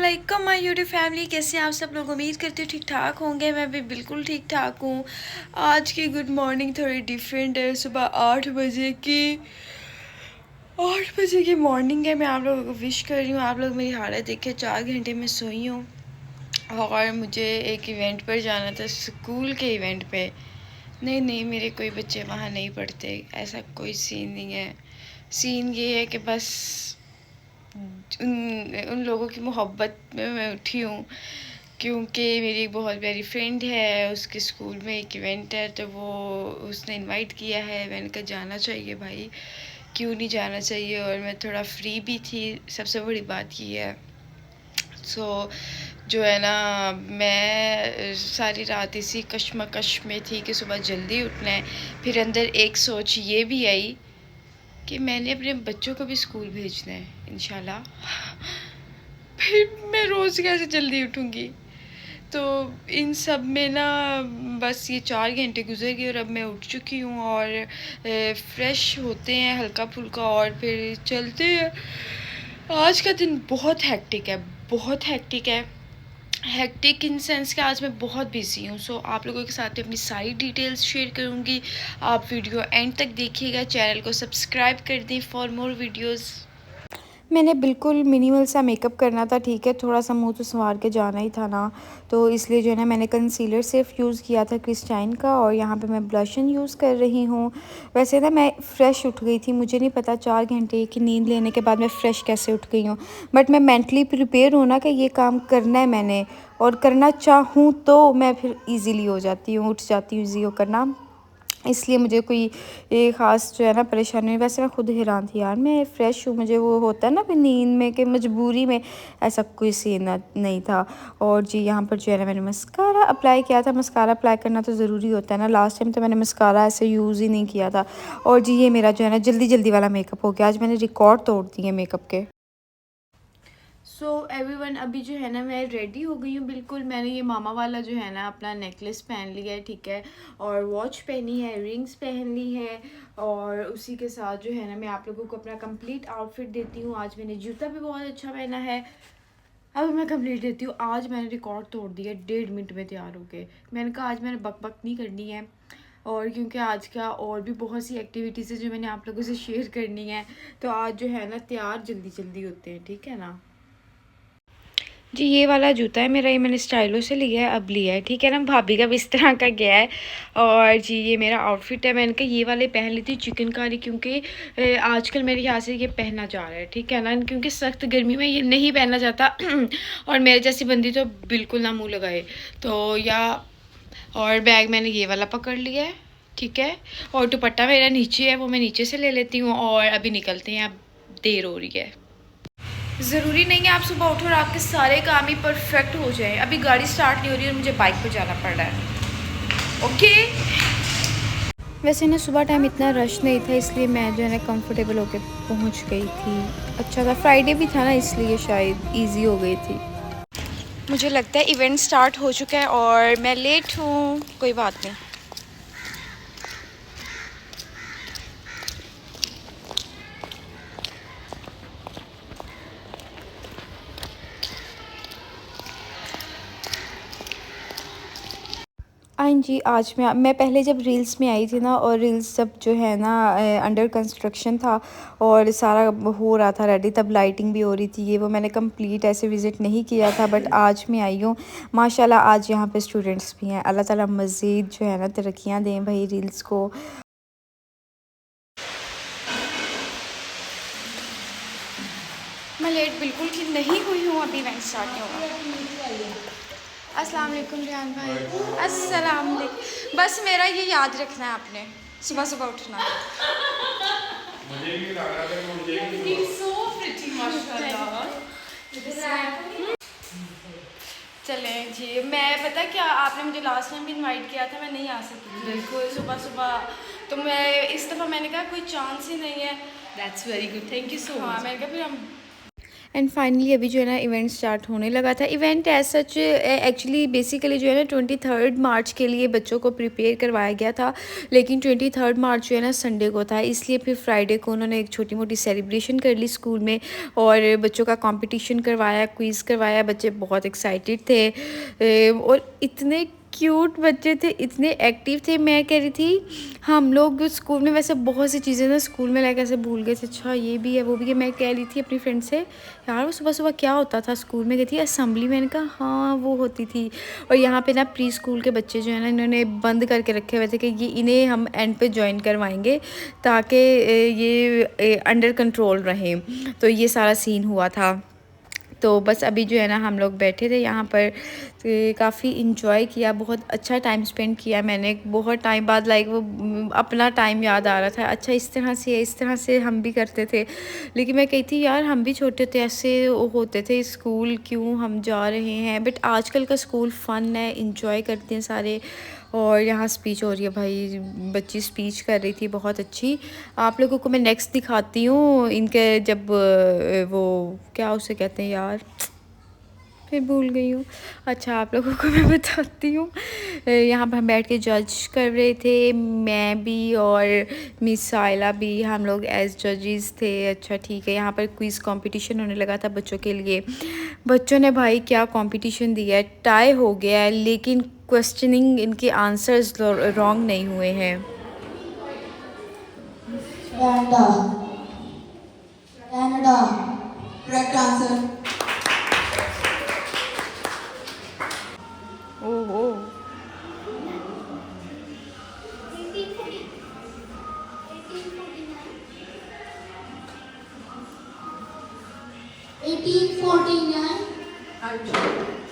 अस्सलामुअलैकुम my YouTube family, कैसे हैं आप सब लोग। उम्मीद करती हूँ ठीक ठाक होंगे। मैं भी बिल्कुल ठीक ठाक हूँ। आज की गुड मॉर्निंग थोड़ी डिफरेंट है। सुबह 8 बजे की मॉर्निंग है। मैं आप लोगों को विश कर रही हूँ। आप लोग मेरी हालत देखे, 4 घंटे में सोई हूँ और मुझे एक इवेंट पर जाना था, स्कूल के इवेंट पे। नहीं, मेरे कोई बच्चे वहाँ नहीं पढ़ते, ऐसा कोई सीन नहीं है। सीन ये है कि बस उन लोगों की मोहब्बत में मैं उठी हूँ, क्योंकि मेरी एक बहुत प्यारी फ्रेंड है, उसके स्कूल में एक इवेंट है, तो वो उसने इनवाइट किया है। मैंने कहा जाना चाहिए भाई, क्यों नहीं जाना चाहिए। और मैं थोड़ा फ्री भी थी, सबसे बड़ी बात ये है। जो है ना, मैं सारी रात इसी कश्मकश में थी कि सुबह जल्दी उठना है। फिर अंदर एक सोच ये भी आई कि मैंने अपने बच्चों को भी स्कूल भेजना है इंशाल्लाह। फिर मैं रोज़ कैसे जल्दी उठूँगी। तो इन सब में ना बस ये 4 घंटे गुजर गए और अब मैं उठ चुकी हूँ और फ्रेश होते हैं हल्का फुल्का और फिर चलते हैं। आज का दिन बहुत हेक्टिक है, बहुत हेक्टिक है। हेक्टिक इन सेंस कि आज मैं बहुत बिज़ी हूँ। सो आप लोगों के साथ अपनी सारी डिटेल्स शेयर करूँगी। आप वीडियो एंड तक देखिएगा। चैनल को सब्सक्राइब कर दें फॉर मोर वीडियोज़। मैंने बिल्कुल मिनिमल सा मेकअप करना था, ठीक है, थोड़ा सा मुंह तो संवार के जाना ही था ना, तो इसलिए जो है ना मैंने कंसीलर सिर्फ यूज़ किया था क्रिस्टाइन का, और यहाँ पे मैं ब्लशन यूज़ कर रही हूँ। वैसे ना मैं फ़्रेश उठ गई थी, मुझे नहीं पता 4 घंटे की नींद लेने के बाद मैं फ़्रेश कैसे उठ गई हूँ, बट मैं मेंटली प्रिपेयर हूँ ना कि ये काम करना है मैंने, और करना चाहूँ तो मैं फिर ईज़िली हो जाती हूँ, उठ जाती हूँ ईज़ी होकर ना। इसलिए मुझे कोई ये ख़ास जो है ना परेशानी नहीं। वैसे मैं खुद हैरान थी यार, मैं फ़्रेश हूँ, मुझे वो होता है ना फिर नींद में कि मजबूरी में, ऐसा कोई सीन नहीं था। और जी यहाँ पर जो है ना मैंने मस्कारा अप्लाई किया था। मस्कारा अप्लाई करना तो ज़रूरी होता है ना, लास्ट टाइम तो मैंने मस्कारा ऐसे यूज़ ही नहीं किया था। और जी ये मेरा जो है ना जल्दी वाला मेकअप हो गया। आज मैंने रिकॉर्ड तोड़ दिए मेकअप के। सो एवरीवन, अभी जो है ना मैं रेडी हो गई हूँ बिल्कुल। मैंने ये मामा वाला जो है ना अपना नेकलेस पहन लिया है, ठीक है, और वॉच पहनी है, रिंग्स पहन ली है, और उसी के साथ जो है ना मैं आप लोगों को अपना कंप्लीट आउटफिट देती हूँ। आज मैंने जूता भी बहुत अच्छा पहना है। अब मैं कंप्लीट देती हूँ। आज मैंने रिकॉर्ड तोड़ दिया, 1.5 मिनट में तैयार हो गए। मैंने कहा आज मैंने बक नहीं करनी है, और क्योंकि आज का और भी बहुत सी एक्टिविटीज़ है जो मैंने आप लोगों से शेयर करनी है, तो आज जो है ना तैयार जल्दी होते हैं, ठीक है ना। जी ये वाला जूता है मेरा, ये मैंने स्टाइलो से लिया है, अब लिया है, ठीक है ना। भाभी का भी इस तरह का गया है। और जी ये मेरा आउटफिट है। मैंने कहा ये वाले पहन ली थी चिकनकारी, क्योंकि आजकल मेरे यहाँ से ये पहना जा रहा है, ठीक है ना, क्योंकि सख्त गर्मी में ये नहीं पहना जाता। और मेरे जैसी बंदी तो बिल्कुल ना मुँह लगाए तो या। और बैग मैंने ये वाला पकड़ लिया है, ठीक है, और दुपट्टा मेरा नीचे है, वो मैं नीचे से ले लेती हूँ। और अभी निकलते हैं, अब देर हो रही है। ज़रूरी नहीं है आप सुबह उठो और आपके सारे काम ही परफेक्ट हो जाए। अभी गाड़ी स्टार्ट नहीं हो रही और मुझे बाइक पे जाना पड़ रहा है, ओके। वैसे ना सुबह टाइम इतना रश नहीं था, इसलिए मैं जो है ना कंफर्टेबल होके पहुंच गई थी। अच्छा था, फ्राइडे भी था ना, इसलिए शायद इजी हो गई थी। मुझे लगता है इवेंट स्टार्ट हो चुका है और मैं लेट हूँ, कोई बात नहीं। हाँ जी, आज मैं पहले जब रील्स में आई थी ना, और रील्स जब जो है ना अंडर कंस्ट्रक्शन था और सारा हो रहा था रेडी, तब लाइटिंग भी हो रही थी, ये वो मैंने कंप्लीट ऐसे विज़िट नहीं किया था, बट आज मैं आई हूँ। माशाल्लाह आज यहाँ पे स्टूडेंट्स भी हैं। अल्लाह ताला मज़ीद जो है ना तरक्कियाँ दें भाई रील्स को। मैं लेट बिल्कुल की नहीं हुई हूँ, अभी इवेंट स्टार्ट नहीं होगा। अस्सलाम वालेकुम रियान भाई। अस्सलाम वालेकुम। बस मेरा ये याद रखना है आपने, सुबह सुबह उठना। मुझे भी लग रहा था मुझे भी सो प्रिटी माशाल्लाह। चलें जी, मैं पता क्या, आपने मुझे लास्ट टाइम भी इनवाइट किया था, मैं नहीं आ सकती थी बिल्कुल सुबह सुबह, तो मैं इस दफ़ा मैंने कहा कोई चांस ही नहीं है। That's very good, thank you so much. हाँ मैंने कहा फिर हम एंड फाइनली अभी जो है ना इवेंट स्टार्ट होने लगा था। Event as such actually basically जो है ना 23 मार्च के लिए बच्चों को प्रिपेयर करवाया गया था, लेकिन 23 मार्च जो है ना संडे को था, इसलिए फिर फ्राइडे को उन्होंने एक छोटी मोटी सेलिब्रेशन कर ली स्कूल में और बच्चों का कंपटीशन करवाया, क्विज़ करवाया। बच्चे बहुत एक्साइटेड थे और इतने क्यूट बच्चे थे, इतने एक्टिव थे। मैं कह रही थी हम लोग स्कूल में वैसे बहुत सी चीज़ें ना स्कूल में लाइक ऐसे भूल गए थे, अच्छा ये भी है वो भी है। मैं कह रही थी अपनी फ्रेंड से यार वो सुबह सुबह क्या होता था स्कूल में, गई थी असेंबली, मैंने कहा हाँ वो होती थी। और यहाँ पे ना प्री स्कूल के बच्चे जो है ना इन्होंने बंद करके रखे हुए थे कि ये इन्हें हम एंड पे ज्वाइन करवाएंगे ताकि ये अंडर कंट्रोल रहें। तो ये सारा सीन हुआ था। तो बस अभी जो है ना हम लोग बैठे थे यहाँ पर, काफ़ी इन्जॉय किया, बहुत अच्छा टाइम स्पेंड किया मैंने। बहुत टाइम बाद लाइक वो अपना टाइम याद आ रहा था, अच्छा इस तरह से हम भी करते थे। लेकिन मैं कही थी यार हम भी छोटे थे ऐसे होते थे, स्कूल क्यों हम जा रहे हैं। बट आजकल का स्कूल फ़न है, इन्जॉय करते हैं सारे। और यहाँ स्पीच हो रही है, भाई बच्ची स्पीच कर रही थी बहुत अच्छी। आप लोगों को मैं नेक्स्ट दिखाती हूँ इनके, जब वो क्या उसे कहते हैं यार, फिर भूल गई हूँ। अच्छा आप लोगों को मैं बताती हूँ। यहाँ पर हम बैठ के जज कर रहे थे, मैं भी और मिस साइला भी, हम लोग एज जजेस थे। अच्छा ठीक है, यहाँ पर क्विज़ कंपटीशन होने लगा था बच्चों के लिए। बच्चों ने भाई क्या कंपटीशन दिया है, टाई हो गया है, लेकिन क्वेश्चनिंग इनके आंसर्स रॉन्ग नहीं हुए हैं। Canada. Canada. Correct answer. ओहो 1849.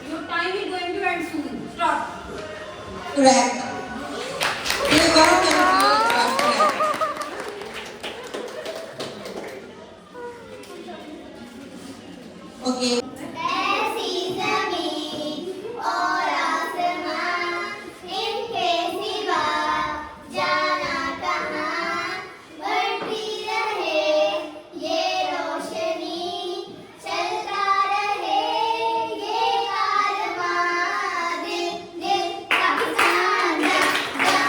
Your time is going to end soon. Stop. Correct. Here you go. That's correct. Okay. ऐसी ज़मीं और आसमां, इनके सिवा जाना कहाँ। बढ़ती रहे ये रोशनी, चलता रहे ये कारवां। दिल दिल पाकिस्तान जा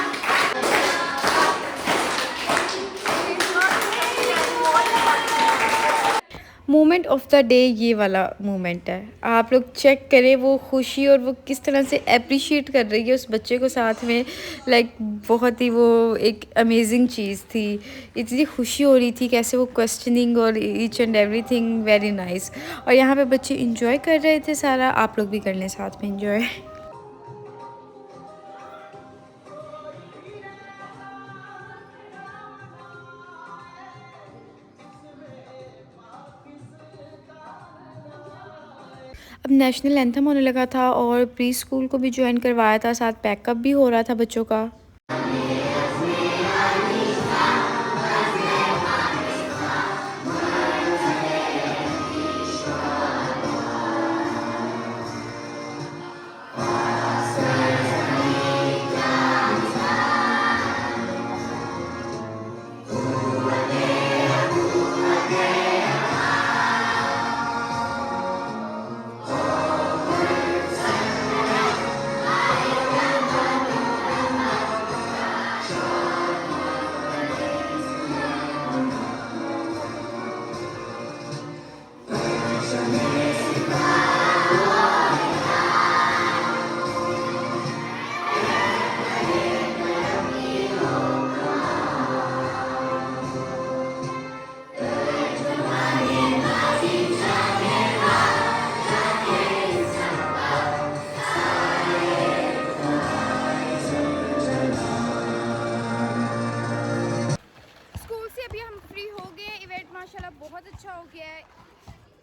मोमेंट ऑफ द डे ये वाला मोमेंट है, आप लोग चेक करें वो खुशी और वो किस तरह से अप्रिशिएट कर रही है उस बच्चे को साथ में। लाइक बहुत ही वो एक अमेजिंग चीज़ थी, इतनी खुशी हो रही थी कैसे वो क्वेश्चनिंग और each and everything very nice. और यहाँ पे बच्चे इंजॉय कर रहे थे सारा, आप लोग भी कर लें साथ में इंजॉय। अब नेशनल एंथम होने लगा था और प्री स्कूल को भी ज्वाइन करवाया था, साथ पैकअप भी हो रहा था बच्चों का। स्कूल से अभी हम फ्री हो गए, इवेंट माशाल्लाह बहुत अच्छा हो गया है।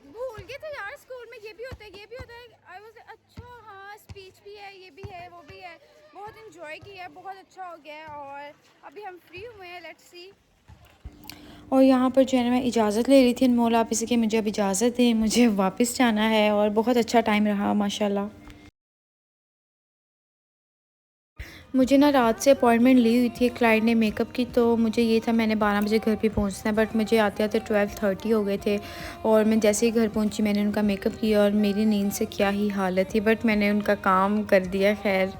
भूल गए थे यार स्कूल में ये भी होता है ये भी होता है। आई वाज अच्छा हाँ स्पीच भी है, ये भी है वो भी है। बहुत इन्जॉय किया, बहुत अच्छा हो गया है और अभी हम फ्री हुए हैं, लेट्स सी। और यहाँ पर जो है ना मैं इजाज़त ले रही थी अनमोल आप इसी की, मुझे अब इजाज़त दें, मुझे वापस जाना है। और बहुत अच्छा टाइम रहा माशाल्लाह। मुझे ना रात से अपॉइंटमेंट ली हुई थी क्लाइंट ने मेकअप की, तो मुझे ये था मैंने 12 बजे घर पे पहुंचना है, बट मुझे आते आते 12:30 हो गए थे। और मैं जैसे ही घर पहुंची मैंने उनका मेकअप किया और मेरी नींद से क्या ही हालत थी, बट मैंने उनका काम कर दिया। खैर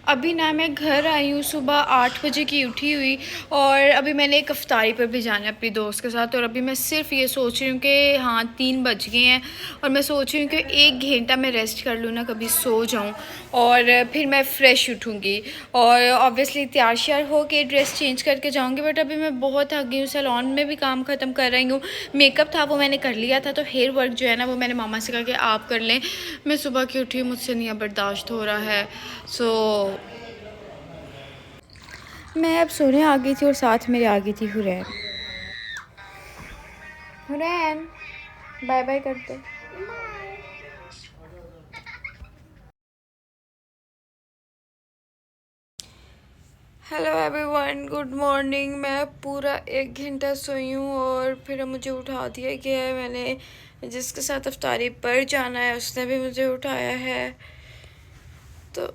अभी ना मैं घर आई हूँ सुबह 8 बजे की उठी हुई, और अभी मैंने एक अफ्तारी पर भी जाना है अपनी दोस्त के साथ। और अभी मैं सिर्फ ये सोच रही हूँ कि हाँ 3 बज गए हैं, और मैं सोच रही हूँ कि 1 घंटा मैं रेस्ट कर लूँ ना, कभी सो जाऊँ और फिर मैं फ़्रेश उठूँगी और ऑब्वियसली तैयार श्यार हो के ड्रेस चेंज करके जाऊँगी। बट अभी मैं बहुत थक गई हूँ, सैलून में भी काम ख़त्म कर रही हूँ, मेकअप था वो मैंने कर लिया था, तो हेयर वर्क जो है ना वो मैंने मामा से कहा कि आप कर लें। मैं सुबह की उठी हूँ, मुझसे नहीं अब बर्दाश्त हो रहा है। सो मैं अब सोने आ गई थी और साथ मेरे आ गई थी हुरैन। हुरैन बाय बाय करते। Hello everyone, good morning. मैं पूरा 1 घंटा सोई हूँ और फिर मुझे उठा दिया गया है। मैंने जिसके साथ अफ्तारी पर जाना है उसने भी मुझे उठाया है। तो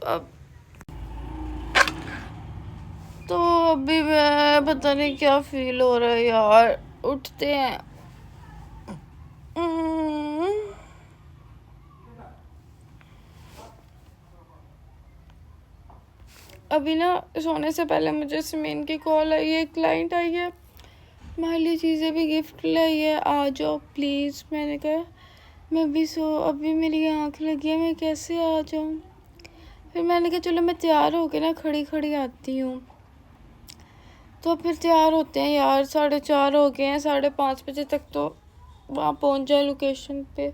अभी मैं पता नहीं क्या फील हो रहा है यार। उठते हैं। अभी ना सोने से पहले मुझे सिमीन की कॉल आई है, क्लाइंट आई है, हमारे लिए चीज़ें भी गिफ्ट लाई है, आ जाओ प्लीज़। मैंने कहा मैं अभी मेरी आँख लगी है, मैं कैसे आ जाऊँ। फिर मैंने कहा चलो मैं तैयार होके ना खड़ी खड़ी आती हूँ। तो फिर तैयार होते हैं यार, 4:30 हो गए हैं, 5:30 बजे तक तो वहाँ पहुँच जाए लोकेशन पे।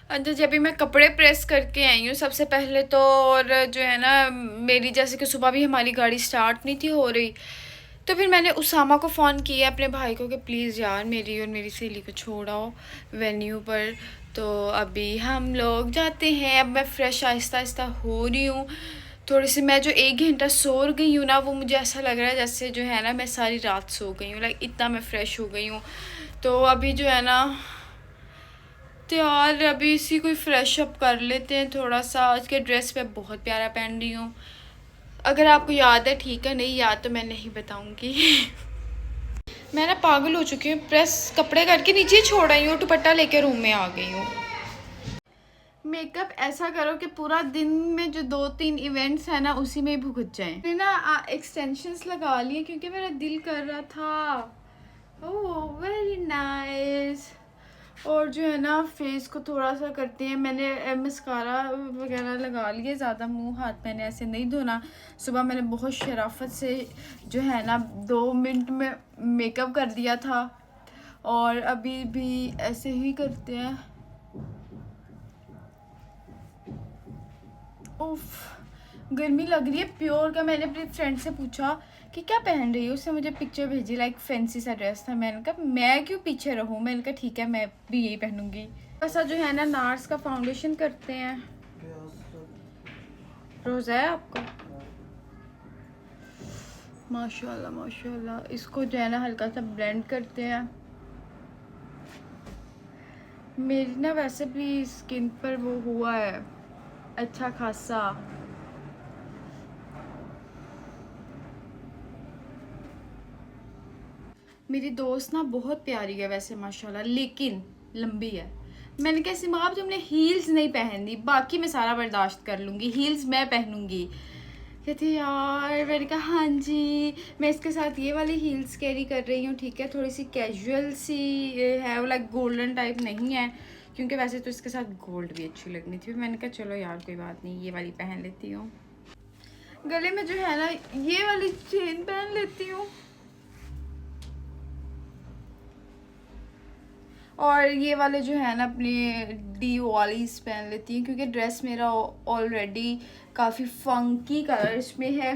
अच्छा जब भी मैं कपड़े प्रेस करके आई हूँ सबसे पहले तो, और जो है ना मेरी जैसे कि सुबह भी हमारी गाड़ी स्टार्ट नहीं थी हो रही, तो फिर मैंने उसामा को फ़ोन किया अपने भाई को कि प्लीज़ यार मेरी और मेरी सहेली को छोड़ आओ वेन्यू पर। तो अभी हम लोग जाते हैं। अब मैं फ़्रेश आहिस्ता आहिस्ता हो रही हूँ। थोड़ी सी मैं जो 1 घंटा सो गई हूँ ना, वो मुझे ऐसा लग रहा है जैसे जो है ना मैं सारी रात सो गई हूँ, लाइक इतना मैं फ़्रेश हो गई हूँ। तो अभी जो है ना तो यार अभी इसी कोई फ्रेश अप कर लेते हैं थोड़ा सा। आज के ड्रेस पे बहुत प्यारा पहन रही हूँ, अगर आपको याद है ठीक है, नहीं याद तो मैं नहीं बताऊँगी। मैं ना पागल हो चुकी हूँ, प्रेस कपड़े करके नीचे ही छोड़ आई हूँ, दुपट्टा लेके रूम में आ गई हूँ। मेकअप ऐसा करो कि पूरा दिन में जो 2-3 इवेंट्स हैं ना उसी में ही भुगत जाएं। मैंने ना एक्सटेंशंस लगा लिए क्योंकि मेरा दिल कर रहा था। Oh very nice. और जो है ना फेस को थोड़ा सा करते हैं। मैंने मस्कारा वगैरह लगा लिए, ज़्यादा मुंह हाथ मैंने ऐसे नहीं धोना। सुबह मैंने बहुत शराफत से जो है ना 2 मिनट में मेकअप कर दिया था, और अभी भी ऐसे ही करते हैं। उफ गर्मी लग रही है प्योर का। मैंने अपनी फ्रेंड से पूछा कि क्या पहन रही है, उसने मुझे पिक्चर भेजी, लाइक फैंसी सा ड्रेस था। मैंने कहा मैं क्यों पीछे रहूँ, मैंने कहा ठीक है मैं भी यही पहनूंगी। ऐसा जो है ना नार्स का फाउंडेशन करते हैं। रोज़ा है आपका? माशाल्लाह माशाल्लाह। इसको जो है ना हल्का सा ब्लेंड करते हैं। मेरी ना वैसे भी स्किन पर वो हुआ है अच्छा खासा। मेरी दोस्त ना बहुत प्यारी है वैसे माशाल्लाह, लेकिन लंबी है। मैंने कहा सिमा अब तुमने हील्स नहीं पहननी, बाकी मैं सारा बर्दाश्त कर लूँगी, हील्स मैं पहनूँगी। कहती यार, मैंने कहा हाँ जी। मैं इसके साथ ये वाली हील्स कैरी कर रही हूँ, ठीक है, थोड़ी सी कैजुअल सी है, वो लाइक गोल्डन टाइप नहीं है, क्योंकि वैसे तो इसके साथ गोल्ड भी अच्छी लगनी थी। मैंने कहा चलो यार कोई बात नहीं, ये वाली पहन लेती हूँ। गले में जो है ना ये वाली चेन पहन लेती हूँ, और ये वाले जो है ना अपने डी वालीज पहन लेती हूँ, क्योंकि ड्रेस मेरा ऑलरेडी काफ़ी फंकी कलर्स में है।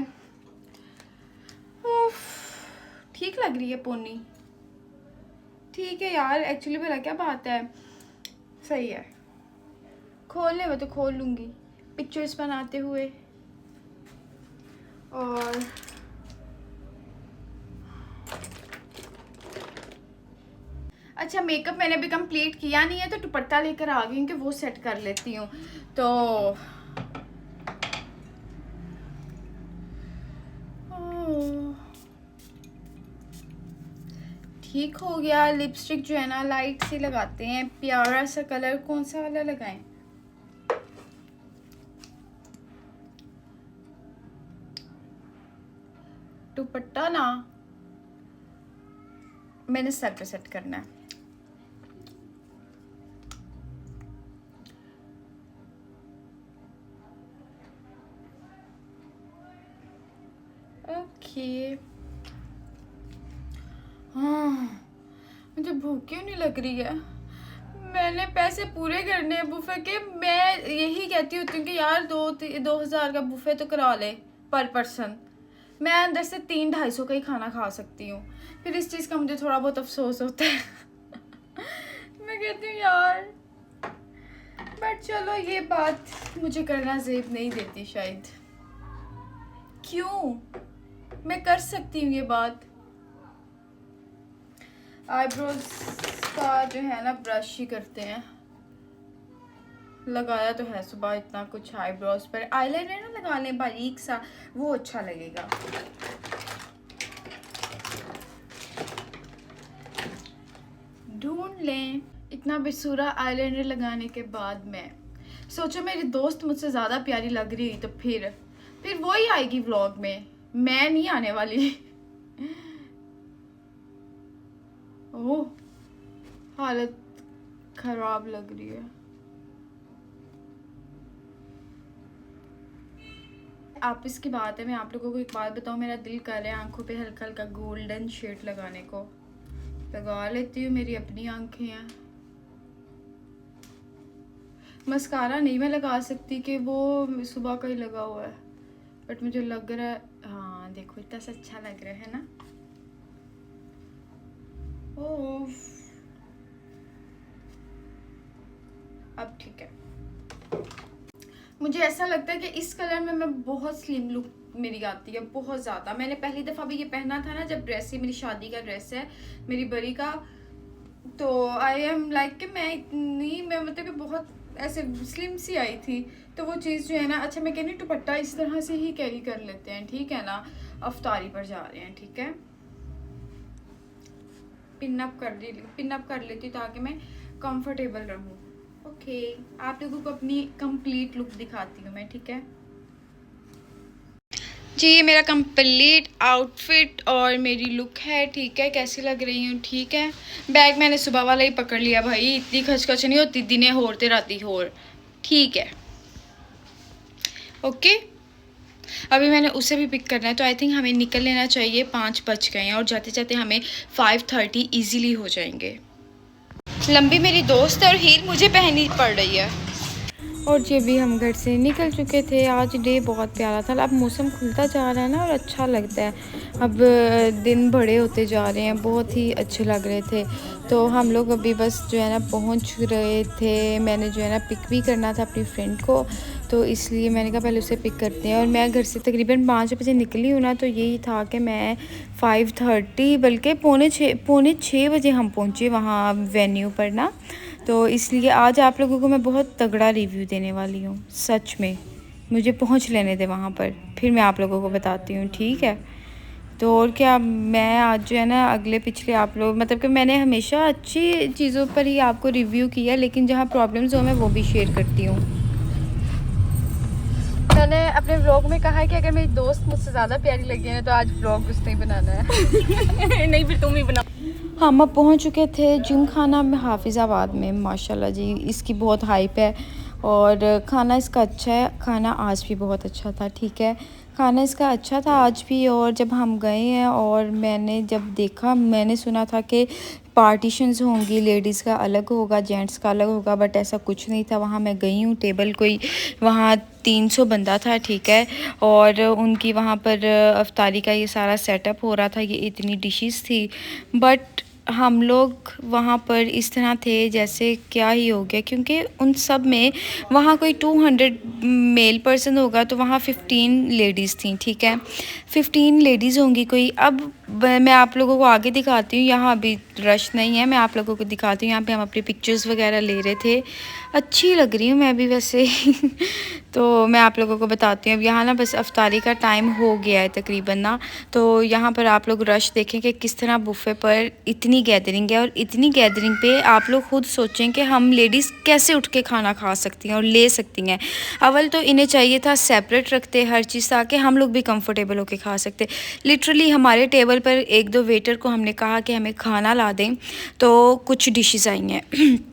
ठीक लग रही है पोनी, ठीक है यार। एक्चुअली मेरा क्या बात है, सही है। खोलने में तो खोल लूँगी पिक्चर्स बनाते हुए। और अच्छा मेकअप मैंने अभी कंप्लीट किया नहीं है तो दुपट्टा लेकर आ गई हूँ कि वो सेट कर लेती हूँ। तो ठीक हो गया। लिपस्टिक जो है ना लाइट सी लगाते हैं, प्यारा सा कलर। कौन सा वाला लगाएं? दुपट्टा ना मैंने सर पे सेट करना है। ओके। हाँ मुझे भूख क्यों नहीं लग रही है? मैंने पैसे पूरे करने हैं बुफे के। मैं यही कहती होती हूँ कि यार 2,000 का बुफे तो करा ले पर पर्सन। मैं अंदर से 300-250 का ही खाना खा सकती हूँ। फिर इस चीज़ का मुझे थोड़ा बहुत अफसोस होता है। मैं कहती हूँ यार, बट चलो ये बात मुझे करना ज़ेब नहीं देती शायद। क्यों? मैं कर सकती हूँ ये बात। आईब्रोज का जो है ना ब्रश ही करते हैं। लगाया तो है सुबह इतना कुछ आईब्रोज पर। आईलाइनर ना लगा लें बारीक सा, वो अच्छा लगेगा। ढूंढ लें। इतना बेसुरा आईलाइनर लगाने के बाद मैं सोचो मेरी दोस्त मुझसे ज़्यादा प्यारी लग रही हुई तो फिर वो ही आएगी व्लॉग में, मैं नहीं आने वाली। ओह हालत खराब लग रही है। आप इसकी बात है, मैं आप लोगों को एक बात बताऊं, मेरा दिल कर रहा है आंखों पे हल्का हल्का गोल्डन शेड लगाने को। लगा लेती हूँ, मेरी अपनी आंखें हैं। मस्कारा नहीं मैं लगा सकती कि वो सुबह का ही लगा हुआ है, बट मुझे लग रहा है हाँ देखो इतना सा अच्छा लग रहा है ना। ओह अब ठीक है। मुझे ऐसा लगता है कि इस कलर में मैं बहुत स्लिम लुक मेरी आती है बहुत ज़्यादा। मैंने पहली दफ़ा भी ये पहना था ना जब ड्रेस ही मेरी शादी का ड्रेस है मेरी बड़ी का, तो आई एम लाइक कि मैं मतलब कि बहुत ऐसे स्लिम सी आई थी। तो वो चीज़ जो है ना, अच्छा मैं कह रही हूँ दुपट्टा इस तरह से ही कैरी कर लेते हैं, ठीक है ना। अफ्तारी पर जा रहे हैं, ठीक है। पिन अप कर लेती ताकि मैं कंफर्टेबल रहूँ। ओके आप लोगों को अपनी कंप्लीट लुक दिखाती हूँ मैं, ठीक है जी। ये मेरा कंप्लीट आउटफिट और मेरी लुक है, ठीक है। कैसी लग रही हूँ? ठीक है। बैग मैंने सुबह वाला ही पकड़ लिया भाई, इतनी खचखच नहीं होती, दिने होरते राती होर, ठीक है। ओके अभी मैंने उसे भी पिक करना है, तो आई थिंक हमें निकल लेना चाहिए। 5 बज गए हैं और जाते जाते हमें 5:30 ईजीली हो जाएंगे। लंबी मेरी दोस्त है और हील मुझे पहननी पड़ रही है। और ये भी हम घर से निकल चुके थे। आज डे बहुत प्यारा था। अब मौसम खुलता जा रहा है ना और अच्छा लगता है। अब दिन बड़े होते जा रहे हैं, बहुत ही अच्छे लग रहे थे। तो हम लोग अभी बस जो है ना पहुंच रहे थे। मैंने जो है ना पिक भी करना था अपनी फ्रेंड को, तो इसलिए मैंने कहा पहले उसे पिक करते हैं। और मैं घर से तकरीबन 5 बजे निकली हूँ ना, तो यही था कि मैं 5:30 बल्कि पौने 6 बजे हम पहुँचे वहाँ वेन्यू पर ना। तो इसलिए आज आप लोगों को मैं बहुत तगड़ा रिव्यू देने वाली हूँ। सच में मुझे पहुँच लेने दे वहाँ पर, फिर मैं आप लोगों को बताती हूँ, ठीक है। तो और क्या, मैं आज जो है ना अगले पिछले आप लोग मतलब कि मैंने हमेशा अच्छी चीज़ों पर ही आपको रिव्यू किया, लेकिन जहाँ प्रॉब्लम्स हो मैं वो भी शेयर करती हूँ। मैंने अपने व्लॉग में कहा है कि अगर मेरी दोस्त मुझसे ज़्यादा प्यारी लगी है तो आज व्लॉग उसने ही बनाना है। नहीं फिर तुम ही बना। हम अब पहुंच चुके थे जिम खाना में हाफिज़ाबाद में। माशाल्लाह जी इसकी बहुत हाइप है और खाना इसका अच्छा है। खाना आज भी बहुत अच्छा था, ठीक है। खाना इसका अच्छा था आज भी। और जब हम गए हैं और मैंने जब देखा, मैंने सुना था कि पार्टीशंस होंगी, लेडीज़ का अलग होगा, जेंट्स का अलग होगा, बट ऐसा कुछ नहीं था। वहाँ मैं गई हूँ, टेबल कोई वहाँ 300 बंदा था, ठीक है। और उनकी वहाँ पर अफ्तारी का ये सारा सेटअप हो रहा था, ये इतनी डिशेस थी। बट हम लोग वहाँ पर इस तरह थे जैसे क्या ही हो गया, क्योंकि उन सब में वहाँ कोई 200 मेल पर्सन होगा तो वहाँ 15 लेडीज़ थी, ठीक है। 15 लेडीज़ होंगी कोई। अब मैं आप लोगों को आगे दिखाती हूँ। यहाँ अभी रश नहीं है, मैं आप लोगों को दिखाती हूँ। यहाँ पे हम अपनी पिक्चर्स वगैरह ले रहे थे। अच्छी लग रही हूँ मैं भी वैसे तो मैं आप लोगों को बताती हूँ। अब यहाँ ना बस अफ्तारी का टाइम हो गया है तकरीबन ना, तो यहाँ पर आप लोग रश देखें कि किस तरह बुफ़े पर इतनी गैदरिंग है। और इतनी गैदरिंग पे आप लोग खुद सोचें कि हम लेडीज़ कैसे उठ के खाना खा सकती हैं और ले सकती हैं। अव्वल तो इन्हें चाहिए था सेपरेट रखते हर चीज़, ताकि हम लोग भी कंफर्टेबल होके खा सकते। लिटरली हमारे टेबल पर एक दो वेटर को हमने कहा कि हमें खाना ला दें, तो कुछ डिशेस आई हैं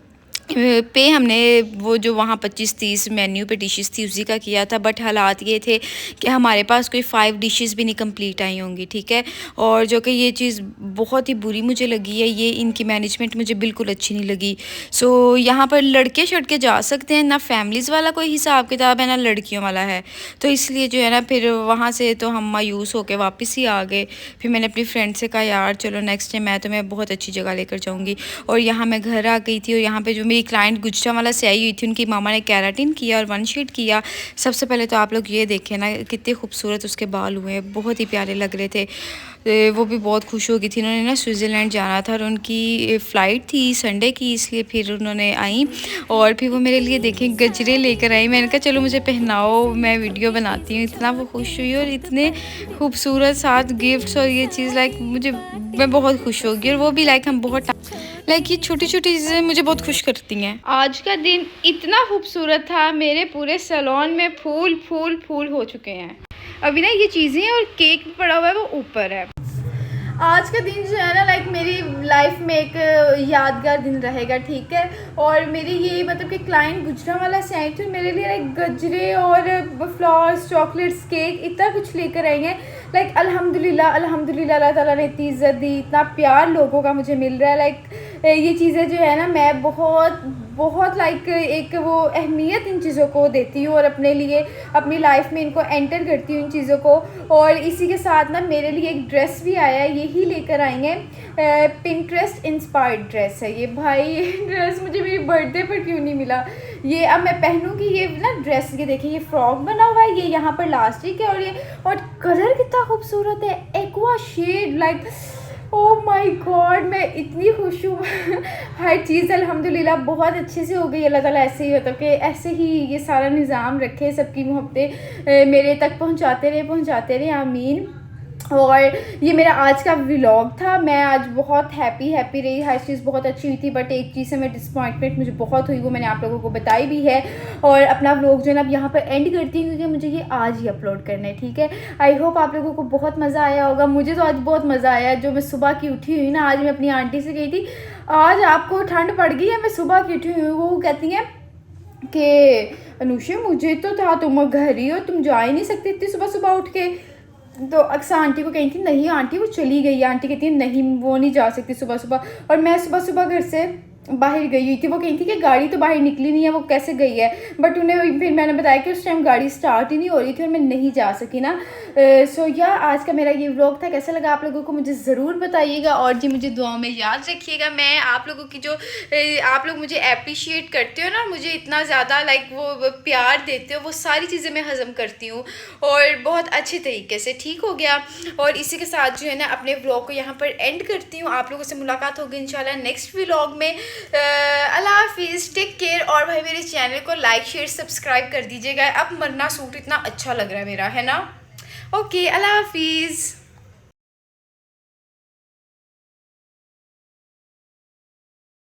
पे हमने वो जो वहाँ 25-30 मेन्यू पे डिशेस थी उसी का किया था। बट हालात ये थे कि हमारे पास कोई 5 डिशेस भी नहीं कंप्लीट आई होंगी, ठीक है। और जो कि ये चीज़ बहुत ही बुरी मुझे लगी है, ये इनकी मैनेजमेंट मुझे बिल्कुल अच्छी नहीं लगी। सो यहाँ पर लड़के शड़के जा सकते हैं ना, फैमिलीज़ वाला कोई हिसाब किताब है ना लड़कियों वाला है। तो इसलिए जो है ना फिर वहाँ से तो हम मायूस होकर वापस ही आ गए। फिर मैंने अपनी फ्रेंड से कहा यार चलो नेक्स्ट टाइम मैं तुम्हें बहुत अच्छी जगह लेकर जाऊँगी। और यहाँ मैं घर आ गई थी और यहाँ पर जो मेरी क्लाइंट गुजरांवाला से आई हुई थी, उनकी मामा ने केराटिन किया और 1 शीट किया। सबसे पहले तो आप लोग ये देखें ना कितने खूबसूरत उसके बाल हुए हैं, बहुत ही प्यारे लग रहे थे। वो भी बहुत खुश हो गई थी। उन्होंने ना स्विट्ज़रलैंड जाना था और उनकी फ़्लाइट थी संडे की, इसलिए फिर उन्होंने आई और फिर वो मेरे लिए देखें गजरे लेकर आई। मैंने कहा चलो मुझे पहनाओ, मैं वीडियो बनाती हूँ। इतना वो खुश हुई और इतने खूबसूरत साथ गिफ्ट्स और ये चीज़ मैं बहुत खुश हो गई। और वो भी हम बहुत ये छोटी छोटी चीज़ें मुझे बहुत खुश करती हैं। आज का दिन इतना खूबसूरत था, मेरे पूरे सैलून में फूल फूल फूल हो चुके हैं। अभी ना ये चीज़ें और केक भी पड़ा हुआ है वो ऊपर है। आज का दिन जो है ना मेरी लाइफ में एक यादगार दिन रहेगा, ठीक है। और मेरी ये मतलब कि क्लाइंट गुजरांवाला से आई थी, मेरे लिए गजरे और फ्लावर्स, चॉकलेट्स, केक इतना कुछ लेकर आई हैं। अल्हम्दुलिल्लाह अल्हम्दुलिल्लाह, अल्लाह ताला ने इतनी इज़्ज़त दी, इतना प्यार लोगों का मुझे मिल रहा है। ये चीज़ें जो है ना मैं बहुत एक वो अहमियत इन चीज़ों को देती हूँ और अपने लिए अपनी लाइफ में इनको एंटर करती हूँ इन चीज़ों को। और इसी के साथ ना मेरे लिए एक ड्रेस भी आया है, यही लेकर आई हैं। पिंटरेस्ट इंस्पायर्ड ड्रेस है ये। भाई ये ड्रेस मुझे मेरी बर्थडे पर क्यों नहीं मिला, ये अब मैं पहनूँगी। ये ना ड्रेस ये देखिए, ये फ्रॉक बना हुआ है, ये यहाँ पर लास्टिक है और कलर कितना खूबसूरत है, aqua shade oh my God, मैं इतनी खुश हूँ हर चीज़ अल्हम्दुलिल्लाह बहुत अच्छे से हो गई। अल्लाह ताला ऐसे ही मतलब कि ऐसे ही ये सारा निज़ाम रखे, सबकी मोहब्बतें मेरे तक पहुँचाते रहे, आमीन। और ये मेरा आज का व्लॉग था। मैं आज बहुत हैप्पी रही, हर चीज़ बहुत अच्छी हुई थी। बट एक चीज़ से मैं डिसअपॉइंटमेंट मुझे बहुत हुई, वो मैंने आप लोगों को बताई भी है। और अपना व्लॉग जो है ना अब यहाँ पर एंड करती हूँ क्योंकि मुझे ये आज ही अपलोड करना है, ठीक है। आई होप आप लोगों को बहुत मज़ा आया होगा। मुझे तो आज बहुत मज़ा आया। जो मैं सुबह की उठी हुई ना, आज मैं अपनी आंटी से गई थी, आज आपको ठंड पड़ गई है, मैं सुबह की उठी हुई। वो कहती हैं कि अनुषा मुझे तो था तुम घर ही हो, तुम जा ही नहीं सकती इतनी सुबह उठ के। तो अक्सर आंटी को कही थी नहीं आंटी वो चली गई है, आंटी कहती है नहीं वो नहीं जा सकती सुबह। और मैं सुबह घर से बाहर गई हुई थी, वो कही थी कि गाड़ी तो बाहर निकली नहीं है, वो कैसे गई है। बट उन्हें फिर मैंने बताया कि उस टाइम गाड़ी स्टार्ट ही नहीं हो रही थी और मैं नहीं जा सकी ना। सो आज का मेरा ये व्लॉग था, कैसा लगा आप लोगों को मुझे ज़रूर बताइएगा। और जी मुझे दुआओं में याद रखिएगा। मैं आप लोगों की जो आप लोग मुझे अप्रिशिएट करते हो ना, मुझे इतना ज़्यादा वो प्यार देते हो, वो सारी चीज़ें मैं हज़म करती हूँ और बहुत अच्छे तरीके से, ठीक हो गया। और इसी के साथ जो है ना अपने व्लॉग को यहाँ पर एंड करती हूँ। आप लोगों से मुलाकात होगी इंशाल्लाह नेक्स्ट व्लॉग में। अल्लाह हाफिज़, टेक केयर। और भाई मेरे चैनल को लाइक शेयर सब्सक्राइब कर दीजिएगा। अब मरना सूट इतना अच्छा लग रहा है मेरा, है ना। ओके, अल्लाह हाफिज़।